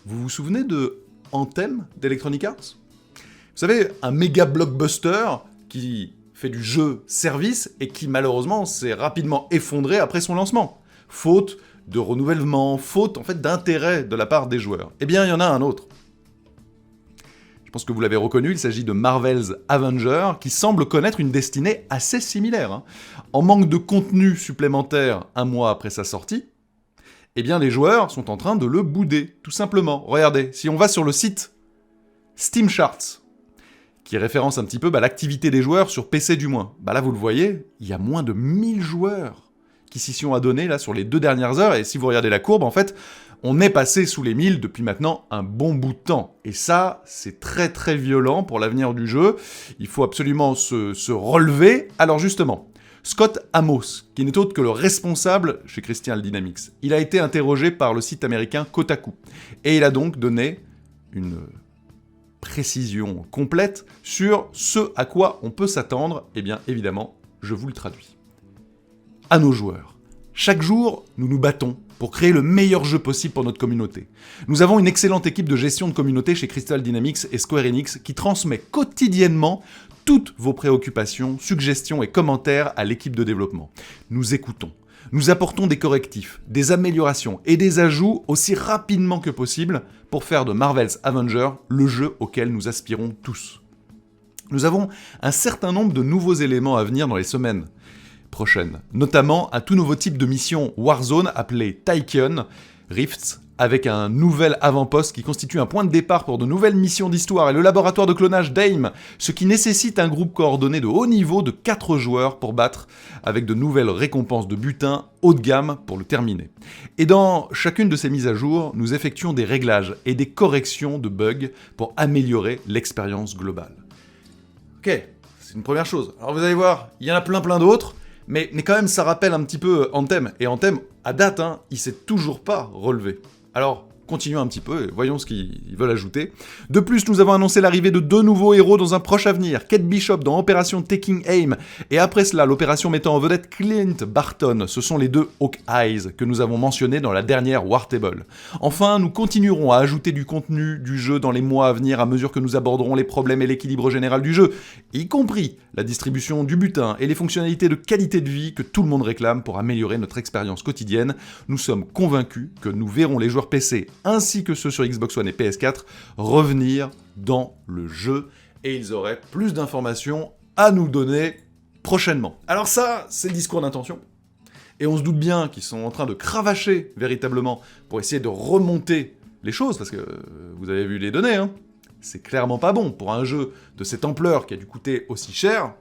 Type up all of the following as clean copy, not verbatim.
Vous vous souvenez de Anthem d'Electronic Arts? Vous savez, un méga blockbuster qui fait du jeu service et qui malheureusement s'est rapidement effondré après son lancement. Faute de renouvellement, faute en fait d'intérêt de la part des joueurs. Eh bien, il y en a un autre. Je pense que vous l'avez reconnu, il s'agit de Marvel's Avengers, qui semble connaître une destinée assez similaire. En manque de contenu supplémentaire un mois après sa sortie, eh bien les joueurs sont en train de le bouder, tout simplement. Regardez, si on va sur le site Steam Charts, qui référence un petit peu l'activité des joueurs sur PC du moins, là vous le voyez, il y a moins de 1000 joueurs qui s'y sont adonnés là sur les 2 dernières heures, et si vous regardez la courbe, en fait, on est passé sous les 1000 depuis maintenant un bon bout de temps. Et ça, c'est très très violent pour l'avenir du jeu. Il faut absolument se relever. Alors justement, Scott Amos, qui n'est autre que le responsable chez Crystal Dynamics, il a été interrogé par le site américain Kotaku. Et il a donc donné une précision complète sur ce à quoi on peut s'attendre. Eh bien évidemment, je vous le traduis. À nos joueurs. Chaque jour, nous nous battons pour créer le meilleur jeu possible pour notre communauté. Nous avons une excellente équipe de gestion de communauté chez Crystal Dynamics et Square Enix qui transmet quotidiennement toutes vos préoccupations, suggestions et commentaires à l'équipe de développement. Nous écoutons. Nous apportons des correctifs, des améliorations et des ajouts aussi rapidement que possible pour faire de Marvel's Avengers le jeu auquel nous aspirons tous. Nous avons un certain nombre de nouveaux éléments à venir dans les semaines prochaine, notamment un tout nouveau type de mission Warzone appelé Taiken Rifts, avec un nouvel avant-poste qui constitue un point de départ pour de nouvelles missions d'histoire et le laboratoire de clonage d'AIM, ce qui nécessite un groupe coordonné de haut niveau de 4 joueurs pour battre, avec de nouvelles récompenses de butin haut de gamme pour le terminer. Et dans chacune de ces mises à jour, nous effectuons des réglages et des corrections de bugs pour améliorer l'expérience globale. Ok, c'est une première chose. Alors vous allez voir, il y en a plein d'autres, mais quand même, ça rappelle un petit peu Anthem. Et Anthem, à date, il s'est toujours pas relevé. Alors, continuons un petit peu et voyons ce qu'ils veulent ajouter. De plus, nous avons annoncé l'arrivée de 2 nouveaux héros dans un proche avenir. Kate Bishop dans Opération Taking Aim, et après cela, l'opération mettant en vedette Clint Barton. Ce sont les 2 Hawkeyes que nous avons mentionnés dans la dernière War Table. Enfin, nous continuerons à ajouter du contenu du jeu dans les mois à venir à mesure que nous aborderons les problèmes et l'équilibre général du jeu, y compris la distribution du butin et les fonctionnalités de qualité de vie que tout le monde réclame pour améliorer notre expérience quotidienne. Nous sommes convaincus que nous verrons les joueurs PC ainsi que ceux sur Xbox One et PS4 revenir dans le jeu, et ils auraient plus d'informations à nous donner prochainement. Alors ça, c'est le discours d'intention, et on se doute bien qu'ils sont en train de cravacher véritablement pour essayer de remonter les choses, parce que vous avez vu les données, c'est clairement pas bon pour un jeu de cette ampleur qui a dû coûter aussi cher.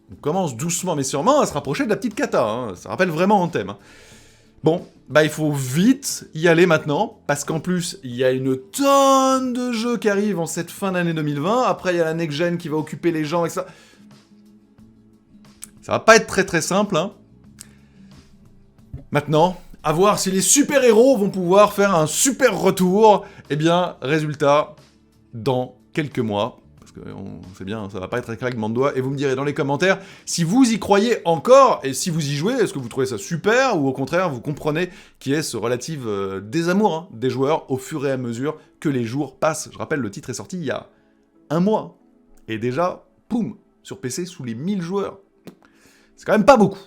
On commence doucement mais sûrement à se rapprocher de la petite cata, ça rappelle vraiment Anthem. Bon, il faut vite y aller maintenant, parce qu'en plus, il y a une tonne de jeux qui arrivent en cette fin d'année 2020, après il y a la next-gen qui va occuper les gens, etc. Ça va pas être très simple, Maintenant, à voir si les super-héros vont pouvoir faire un super retour. Eh bien, résultat, dans quelques mois, parce qu'on sait bien, ça va pas être un claquement de doigts, et vous me direz dans les commentaires si vous y croyez encore, et si vous y jouez, est-ce que vous trouvez ça super, ou au contraire, vous comprenez qu'il y ait ce relatif désamour des joueurs au fur et à mesure que les jours passent. Je rappelle, le titre est sorti il y a un mois, et déjà, poum, sur PC sous les 1000 joueurs. C'est quand même pas beaucoup.